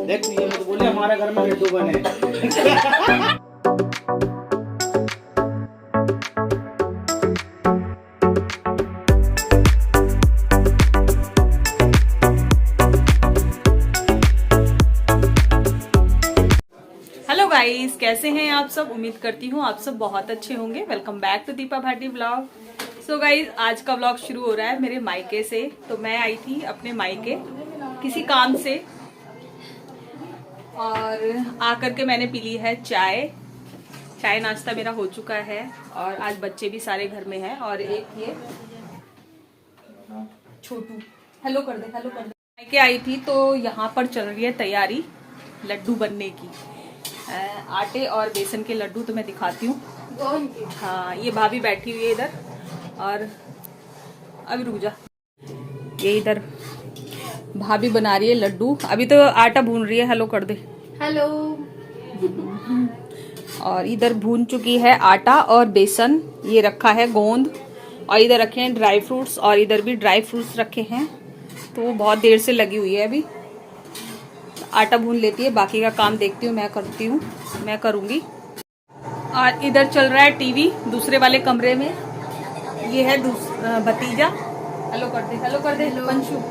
देख ये मत बोले हमारे घर में लड्डू बने। हेलो गाइस, कैसे हैं आप सब। उम्मीद करती हूँ आप सब बहुत अच्छे होंगे। Welcome back to Deepa Bhati blog. So guys, आज का ब्लॉग शुरू हो रहा है मेरे मायके से। तो मैं आई थी अपने मायके किसी काम से और आकर के मैंने पी ली है चाय नाश्ता मेरा हो चुका है। और आज बच्चे भी सारे घर में हैं। और एक ये छोटू हेलो कर दे। मायके आई थी तो यहाँ पर चल रही है तैयारी लड्डू बनने की। आटे और बेसन के लड्डू तो मैं दिखाती हूँ। हाँ, ये भाभी बैठी हुई है इधर। और अभी रुक जा, ये इधर भाभी बना रही है लड्डू। अभी तो आटा भून रही है। हेलो कर दे। हेलो। और इधर भून चुकी है आटा और बेसन। ये रखा है गोंद और इधर रखे हैं ड्राई फ्रूट्स और इधर भी ड्राई फ्रूट्स रखे हैं। तो वो बहुत देर से लगी हुई है। अभी आटा भून लेती है, बाकी का काम देखती हूँ, मैं करूँगी। और इधर चल रहा है टीवी दूसरे वाले कमरे में। ये है भतीजा। हेलो कर दे पंशु।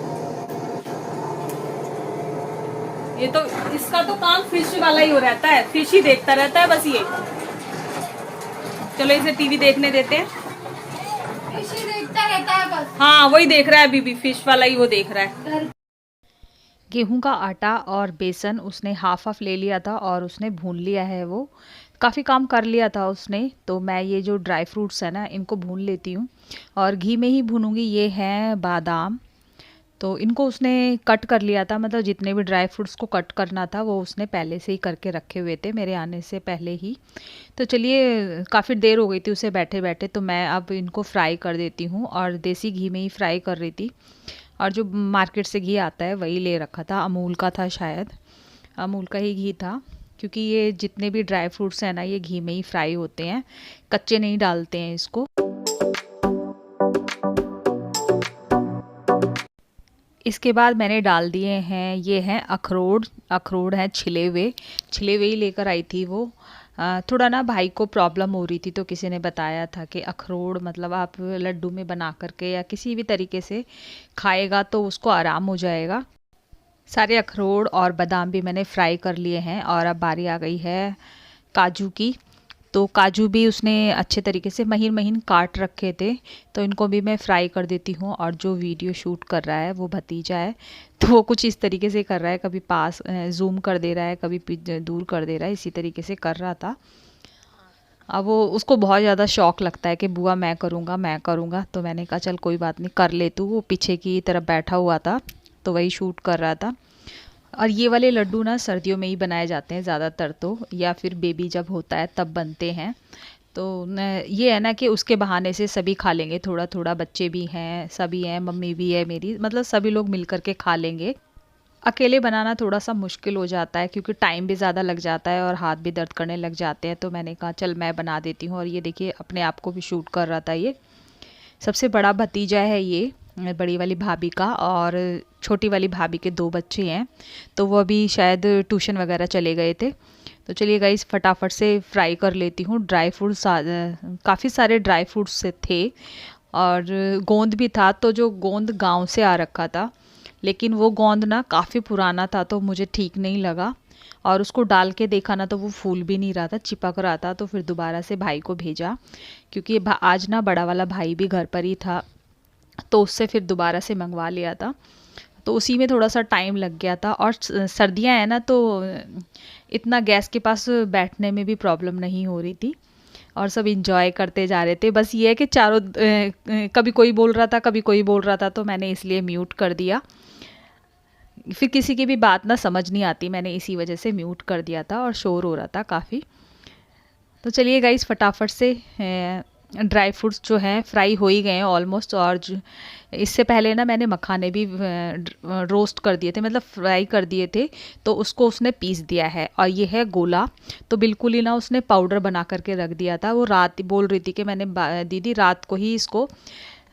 ये तो इसका तो काम फिश वाला ही हो रहता है, फिश ही देखता रहता है बस ये। चलो इसे टीवी देखने देते हैं। फिश ही देखता रहता है बस। हाँ, वही देख रहा है अभी भी, फिश वाला ही वो देख रहा है। गेहूं का आटा और बेसन उसने हाफ ले लिया था और उसने भून लिया है। वो काफ़ी काम कर लिया था उसने। तो मैं ये जो ड्राई फ्रूट्स है ना, इनको भून लेती हूँ और घी में ही भूनूंगी। ये हैं बादाम। तो इनको उसने कट कर लिया था, मतलब जितने भी ड्राई फ्रूट्स को कट करना था वो उसने पहले से ही करके रखे हुए थे मेरे आने से पहले ही। तो चलिए, काफ़ी देर हो गई थी उसे बैठे बैठे, तो मैं अब इनको फ्राई कर देती हूँ। और देसी घी में ही फ्राई कर रही थी। और जो मार्केट से घी आता है वही ले रखा था, अमूल का था, शायद अमूल का ही घी था। क्योंकि ये जितने भी ड्राई फ्रूट्स हैं ना, ये घी में ही फ्राई होते हैं, कच्चे नहीं डालते हैं इसको। इसके बाद मैंने डाल दिए हैं, ये हैं अखरोट हैं छिले हुए ही लेकर आई थी वो। थोड़ा ना भाई को प्रॉब्लम हो रही थी, तो किसी ने बताया था कि अखरोट मतलब आप लड्डू में बना करके या किसी भी तरीके से खाएगा तो उसको आराम हो जाएगा। सारे अखरोट और बादाम भी मैंने फ्राई कर लिए हैं। और अब बारी आ गई है काजू की। तो काजू भी उसने अच्छे तरीके से महीन महीन काट रखे थे, तो इनको भी मैं फ्राई कर देती हूँ। और जो वीडियो शूट कर रहा है वो भतीजा है, तो वो कुछ इस तरीके से कर रहा है, कभी पास जूम कर दे रहा है, कभी दूर कर दे रहा है, इसी तरीके से कर रहा था। अब वो उसको बहुत ज़्यादा शौक लगता है कि बुआ मैं करूँगा। तो मैंने कहा चल कोई बात नहीं, कर ले तू। वो पीछे की तरफ बैठा हुआ था तो वही शूट कर रहा था। और ये वाले लड्डू ना सर्दियों में ही बनाए जाते हैं ज़्यादातर तो, या फिर बेबी जब होता है तब बनते हैं। तो ये है ना कि उसके बहाने से सभी खा लेंगे थोड़ा थोड़ा, बच्चे भी हैं, सभी हैं, मम्मी भी है मेरी, मतलब सभी लोग मिल कर के खा लेंगे। अकेले बनाना थोड़ा सा मुश्किल हो जाता है क्योंकि टाइम भी ज़्यादा लग जाता है और हाथ भी दर्द करने लग जाते हैं। तो मैंने कहा चल मैं बना देती हूँ। और ये देखिए, अपने आप को भी शूट कर रहा था। ये सबसे बड़ा भतीजा है, ये बड़ी वाली भाभी का, और छोटी वाली भाभी के 2 बच्चे हैं। तो वो अभी शायद ट्यूशन वगैरह चले गए थे। तो चलिए गाइस, फटाफट से फ्राई कर लेती हूँ। ड्राई फ्रूट्स काफ़ी सारे ड्राई फ्रूट्स से थे और गोंद भी था। तो जो गोंद गांव से आ रखा था, लेकिन वो गोंद ना काफ़ी पुराना था तो मुझे ठीक नहीं लगा। और उसको डाल के देखा ना तो वो फूल भी नहीं रहा था, चिपक रहा था। तो फिर दोबारा से भाई को भेजा, क्योंकि आज ना बड़ा वाला भाई भी घर पर ही था, तो उससे फिर दोबारा से मंगवा लिया था। तो उसी में थोड़ा सा टाइम लग गया था। और सर्दियां हैं ना, तो इतना गैस के पास बैठने में भी प्रॉब्लम नहीं हो रही थी और सब इंजॉय करते जा रहे थे। बस ये है कि चारों कभी कोई बोल रहा था, कभी कोई बोल रहा था, तो मैंने इसलिए म्यूट कर दिया। फिर किसी की भी बात ना समझ नहीं आती, मैंने इसी वजह से म्यूट कर दिया था। और शोर हो रहा था काफ़ी। तो चलिए गाइस, फटाफट से ड्राई फ्रूट्स जो हैं फ्राई हो ही गए हैं ऑलमोस्ट। और इससे पहले ना मैंने मखाने भी रोस्ट कर दिए थे, मतलब फ्राई कर दिए थे, तो उसको उसने पीस दिया है। और ये है गोला, तो बिल्कुल ही ना उसने पाउडर बना करके रख दिया था। वो रात बोल रही थी कि मैंने दीदी रात को ही इसको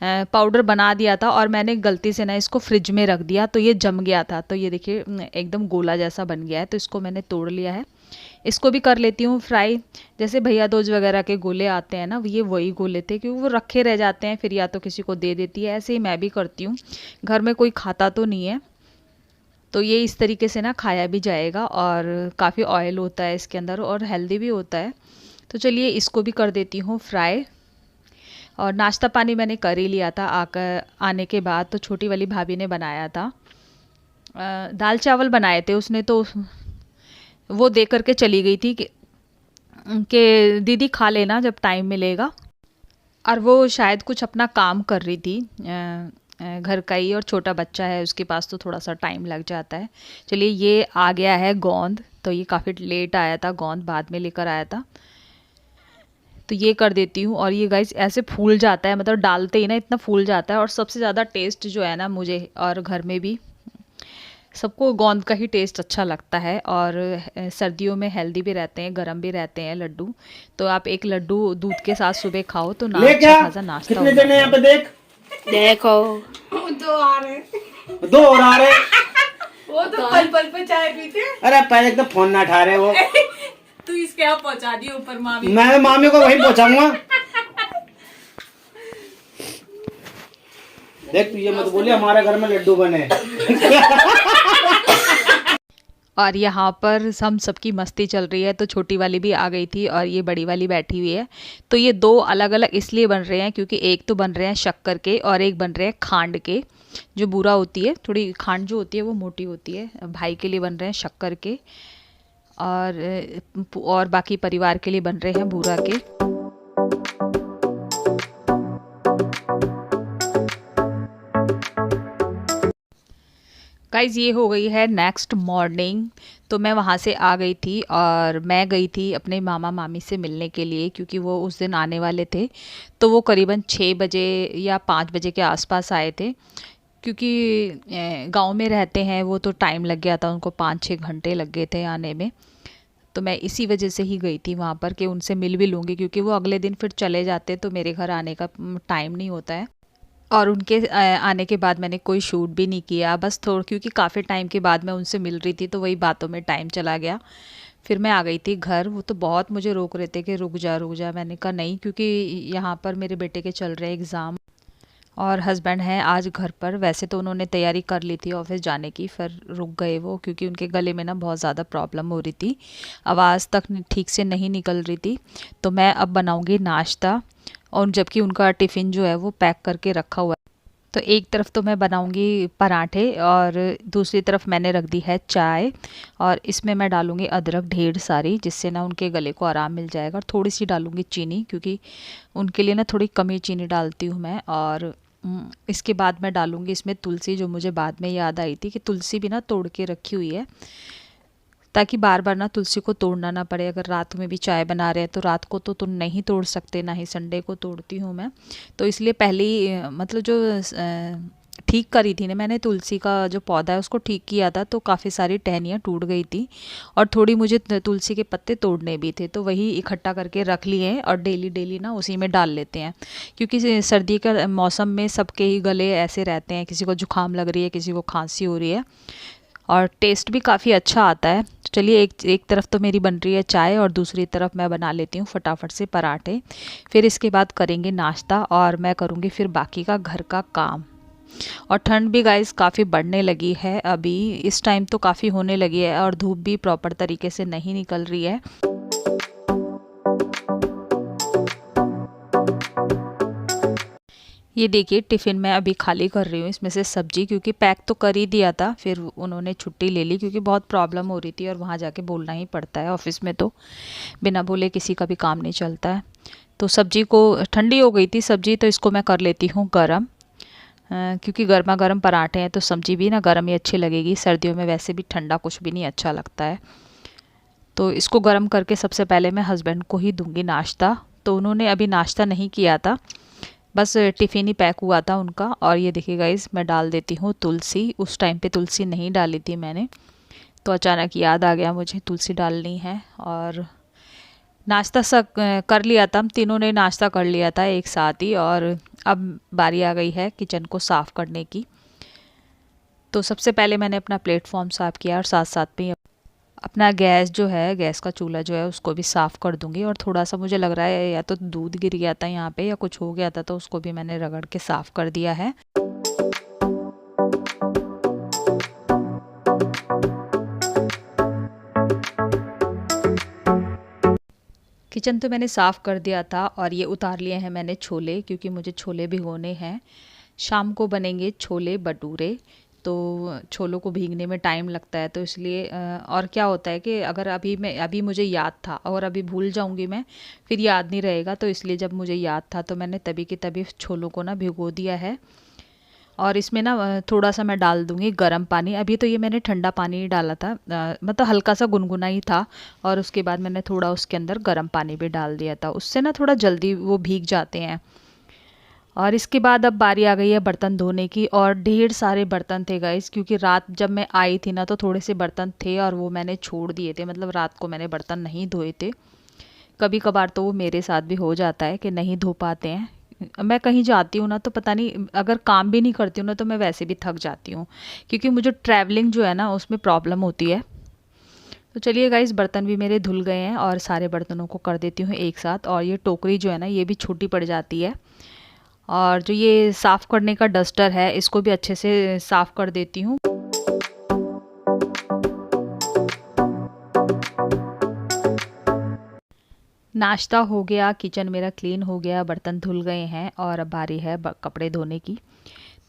पाउडर बना दिया था और मैंने गलती से ना इसको फ्रिज में रख दिया तो ये जम गया था। तो ये देखिए एकदम गोला जैसा बन गया है, तो इसको मैंने तोड़ लिया है। इसको भी कर लेती हूँ फ्राई। जैसे भैया दूज वगैरह के गोले आते हैं ना, ये वही गोले थे, क्योंकि वो रखे रह जाते हैं, फिर या तो किसी को दे देती है, ऐसे ही मैं भी करती हूँ। घर में कोई खाता तो नहीं है, तो ये इस तरीके से ना खाया भी जाएगा और काफ़ी ऑयल होता है इसके अंदर और हेल्दी भी होता है। तो चलिए इसको भी कर देती हूँ फ्राई। और नाश्ता पानी मैंने कर ही लिया था आने के बाद। तो छोटी वाली भाभी ने बनाया था, दाल चावल बनाए थे उसने, तो वो दे करके चली गई थी कि दीदी खा लेना जब टाइम मिलेगा। और वो शायद कुछ अपना काम कर रही थी घर का ही, और छोटा बच्चा है उसके पास, तो थोड़ा सा टाइम लग जाता है। चलिए ये आ गया है गोंद, तो ये काफ़ी लेट आया था, गोंद बाद में लेकर आया था। तो ये कर देती हूँ। और ये गाइस ऐसे फूल जाता है, मतलब डालते ही ना इतना फूल जाता है। और सबसे ज़्यादा टेस्ट जो है ना, मुझे और घर में भी सबको गोंद का ही टेस्ट अच्छा लगता है। और सर्दियों में हेल्दी भी रहते हैं, गर्म भी रहते हैं लड्डू। तो आप एक लड्डू दूध के साथ सुबह खाओ तो ना अच्छा खासा नाश्ता कितने जने यहाँ पे देखो। दो आ रहे, दो और आ रहे। वो तो पल पल पे चाय पीते। अरे पहले एकदम फोन ना उठा रहे वो। तू इसके यहाँ पहुँचा दी ऊपर मामी। मैं मामी को वहीं पहुंचाऊंगा। देख तू ये मत बोले हमारे घर में लड्डू बने। और यहाँ पर हम सबकी मस्ती चल रही है। तो छोटी वाली भी आ गई थी और ये बड़ी वाली बैठी हुई है। तो ये दो अलग अलग इसलिए बन रहे हैं क्योंकि एक तो बन रहे हैं शक्कर के और एक बन रहे हैं खांड के। जो बूरा होती है, थोड़ी खांड जो होती है वो मोटी होती है। भाई के लिए बन रहे हैं शक्कर के और बाकी परिवार के लिए बन रहे हैं बूरा के। गाइज़ ये हो गई है नेक्स्ट मॉर्निंग। तो मैं वहाँ से आ गई थी और मैं गई थी अपने मामा मामी से मिलने के लिए, क्योंकि वो उस दिन आने वाले थे। तो वो करीबन 6 बजे या 5 बजे के आसपास आए थे, क्योंकि गांव में रहते हैं वो, तो टाइम लग गया था उनको, 5-6 घंटे लग गए थे आने में। तो मैं इसी वजह से ही गई थी वहाँ पर कि उनसे मिल भी लूँगी, क्योंकि वो अगले दिन फिर चले जाते तो मेरे घर आने का टाइम नहीं होता है। और उनके आने के बाद मैंने कोई शूट भी नहीं किया, बस क्योंकि काफ़ी टाइम के बाद मैं उनसे मिल रही थी, तो वही बातों में टाइम चला गया। फिर मैं आ गई थी घर। वो तो बहुत मुझे रोक रहे थे कि रुक जा रुक जा। मैंने कहा नहीं, क्योंकि यहाँ पर मेरे बेटे के चल रहे एग्ज़ाम और हस्बैंड हैं आज घर पर। वैसे तो उन्होंने तैयारी कर ली थी ऑफिस जाने की, फिर रुक गए वो, क्योंकि उनके गले में ना बहुत ज़्यादा प्रॉब्लम हो रही थी, आवाज़ तक ठीक से नहीं निकल रही थी। तो मैं अब बनाऊँगी नाश्ता, और जबकि उनका टिफ़िन जो है वो पैक करके रखा हुआ है। तो एक तरफ तो मैं बनाऊंगी पराठे और दूसरी तरफ मैंने रख दी है चाय, और इसमें मैं डालूंगी अदरक ढेर सारी, जिससे ना उनके गले को आराम मिल जाएगा। और थोड़ी सी डालूंगी चीनी, क्योंकि उनके लिए ना थोड़ी कम ही चीनी डालती हूँ मैं। और इसके बाद मैं डालूंगी इसमें तुलसी, जो मुझे बाद में याद आई थी कि तुलसी भी ना तोड़ के रखी हुई है, ताकि बार बार ना तुलसी को तोड़ना ना पड़े। अगर रात में भी चाय बना रहे हैं तो रात को तो नहीं तोड़ सकते, ना ही संडे को तोड़ती हूँ मैं। तो इसलिए पहले ही मतलब जो ठीक करी थी ना मैंने, तुलसी का जो पौधा है उसको ठीक किया था, तो काफ़ी सारी टहनियाँ टूट गई थी और थोड़ी मुझे तुलसी के पत्ते तोड़ने भी थे। तो वही इकट्ठा करके रख लिए हैं और डेली डेली ना उसी में डाल लेते हैं, क्योंकि सर्दी का मौसम में सबके ही गले ऐसे रहते हैं, किसी को जुकाम लग रही है, किसी को खांसी हो रही है, और टेस्ट भी काफ़ी अच्छा आता है। चलिए एक तरफ तो मेरी बन रही है चाय और दूसरी तरफ मैं बना लेती हूँ फटाफट से पराठे। फिर इसके बाद करेंगे नाश्ता और मैं करूँगी फिर बाकी का घर का काम। और ठंड भी गाइस काफ़ी बढ़ने लगी है अभी, इस टाइम तो काफ़ी होने लगी है, और धूप भी प्रॉपर तरीके से नहीं निकल रही है। ये देखिए टिफ़िन मैं अभी खाली कर रही हूँ इसमें से सब्जी, क्योंकि पैक तो कर ही दिया था, फिर उन्होंने छुट्टी ले ली क्योंकि बहुत प्रॉब्लम हो रही थी, और वहाँ जाके बोलना ही पड़ता है ऑफिस में, तो बिना बोले किसी का भी काम नहीं चलता है। तो सब्जी को ठंडी हो गई थी सब्जी, तो इसको मैं कर लेती हूँ गरम, क्योंकि गर्मा गर्म पराठे हैं तो सब्जी भी ना गर्म ही अच्छी लगेगी। सर्दियों में वैसे भी ठंडा कुछ भी नहीं अच्छा लगता है। तो इसको गर्म करके सबसे पहले मैं हस्बैंड को ही दूँगी नाश्ता। तो उन्होंने अभी नाश्ता नहीं किया था, बस टिफ़िन ही पैक हुआ था उनका। और ये देखिए गाइस मैं डाल देती हूँ तुलसी, उस टाइम पे तुलसी नहीं डाली थी मैंने, तो अचानक याद आ गया मुझे तुलसी डालनी है। और नाश्ता सब कर लिया था, हम तीनों ने नाश्ता कर लिया था एक साथ ही, और अब बारी आ गई है किचन को साफ़ करने की। तो सबसे पहले मैंने अपना प्लेटफॉर्म साफ़ किया और साथ साथ में अपना गैस जो है, गैस का चूल्हा जो है उसको भी साफ़ कर दूंगी। और थोड़ा सा मुझे लग रहा है या तो दूध गिर गया था यहाँ पे या कुछ हो गया था, तो उसको भी मैंने रगड़ के साफ़ कर दिया है। किचन तो मैंने साफ़ कर दिया था और ये उतार लिए हैं मैंने छोले, क्योंकि मुझे छोले भिगोने हैं। शाम को बनेंगे छोले भटूरे, तो छोलों को भीगने में टाइम लगता है, तो इसलिए और क्या होता है कि अगर अभी मुझे याद था और अभी भूल जाऊंगी मैं, फिर याद नहीं रहेगा। तो इसलिए जब मुझे याद था तो मैंने तभी की तभी छोलों को ना भिगो दिया है। और इसमें ना थोड़ा सा मैं डाल दूँगी गर्म पानी। अभी तो ये मैंने ठंडा पानी ही डाला था, मतलब हल्का सा गुनगुना ही था। और उसके बाद मैंने थोड़ा उसके अंदर गर्म पानी भी डाल दिया था, उससे ना थोड़ा जल्दी वो भीग जाते हैं। और इसके बाद अब बारी आ गई है बर्तन धोने की, और ढेर सारे बर्तन थे गाइस, क्योंकि रात जब मैं आई थी ना तो थोड़े से बर्तन थे और वो मैंने छोड़ दिए थे, मतलब रात को मैंने बर्तन नहीं धोए थे। कभी कभार तो वो मेरे साथ भी हो जाता है कि नहीं धो पाते हैं। मैं कहीं जाती हूँ ना तो पता नहीं, अगर काम भी नहीं करती हूँ ना तो मैं वैसे भी थक जाती हूँ, क्योंकि मुझे ट्रैवलिंग जो है ना उसमें प्रॉब्लम होती है। तो चलिए गाइस, बर्तन भी मेरे धुल गए हैं और सारे बर्तनों को कर देती हूँ एक साथ। और ये टोकरी जो है ना ये भी छोटी पड़ जाती है। और जो ये साफ़ करने का डस्टर है इसको भी अच्छे से साफ़ कर देती हूँ। नाश्ता हो गया, किचन मेरा क्लीन हो गया, बर्तन धुल गए हैं और अब बारी है कपड़े धोने की।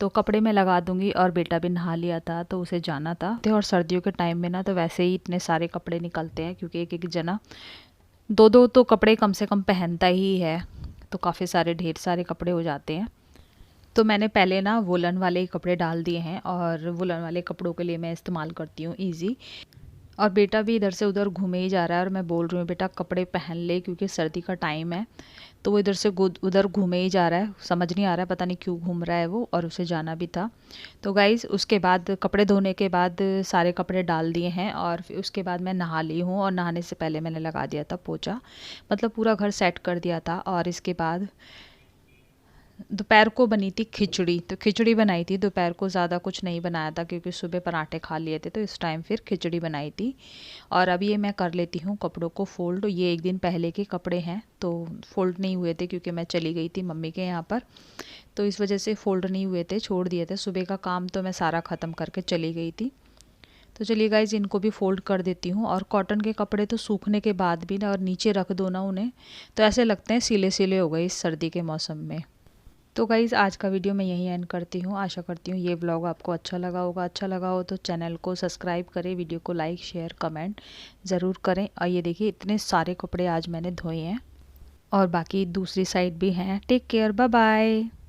तो कपड़े मैं लगा दूंगी। और बेटा भी नहा लिया था तो उसे जाना था। और सर्दियों के टाइम में ना तो वैसे ही इतने सारे कपड़े निकलते हैं, क्योंकि एक एक जना दो दो तो कपड़े कम से कम पहनता ही है, तो काफ़ी सारे ढेर सारे कपड़े हो जाते हैं। तो मैंने पहले ना वुलन वाले ही कपड़े डाल दिए हैं, और वुलन वाले कपड़ों के लिए मैं इस्तेमाल करती हूँ ईजी। और बेटा भी इधर से उधर घूमे ही जा रहा है और मैं बोल रही हूँ बेटा कपड़े पहन ले, क्योंकि सर्दी का टाइम है। तो वो इधर से उधर घूमे ही जा रहा है, समझ नहीं आ रहा है पता नहीं क्यों घूम रहा है वो, और उसे जाना भी था। तो गाइज़ उसके बाद कपड़े धोने के बाद सारे कपड़े डाल दिए हैं, और फिर उसके बाद मैं नहा ली हूँ। और नहाने से पहले मैंने लगा दिया था पोछा, मतलब पूरा घर सेट कर दिया था। और इसके बाद दोपहर को बनी थी खिचड़ी, तो खिचड़ी बनाई थी। दोपहर को ज़्यादा कुछ नहीं बनाया था क्योंकि सुबह पराठे खा लिए थे, तो इस टाइम फिर खिचड़ी बनाई थी। और अब ये मैं कर लेती हूँ कपड़ों को फ़ोल्ड। ये एक दिन पहले के कपड़े हैं तो फ़ोल्ड नहीं हुए थे, क्योंकि मैं चली गई थी मम्मी के यहाँ पर, तो इस वजह से फ़ोल्ड नहीं हुए थे, छोड़ दिए थे। सुबह का काम तो मैं सारा ख़त्म करके चली गई थी। तो चलिए गाइज़ इनको भी फ़ोल्ड कर देती हूँ। और कॉटन के कपड़े तो सूखने के बाद भी ना, और नीचे रख दो ना उन्हें, तो ऐसे लगते हैं सिले सिले हो गए इस सर्दी के मौसम में। तो गाइज़ आज का वीडियो मैं यहीं एंड करती हूँ। आशा करती हूँ ये व्लॉग आपको अच्छा लगा होगा। अच्छा लगा हो तो चैनल को सब्सक्राइब करें, वीडियो को लाइक शेयर कमेंट ज़रूर करें। और ये देखिए इतने सारे कपड़े आज मैंने धोए हैं, और बाकी दूसरी साइड भी हैं। Take care, bye bye.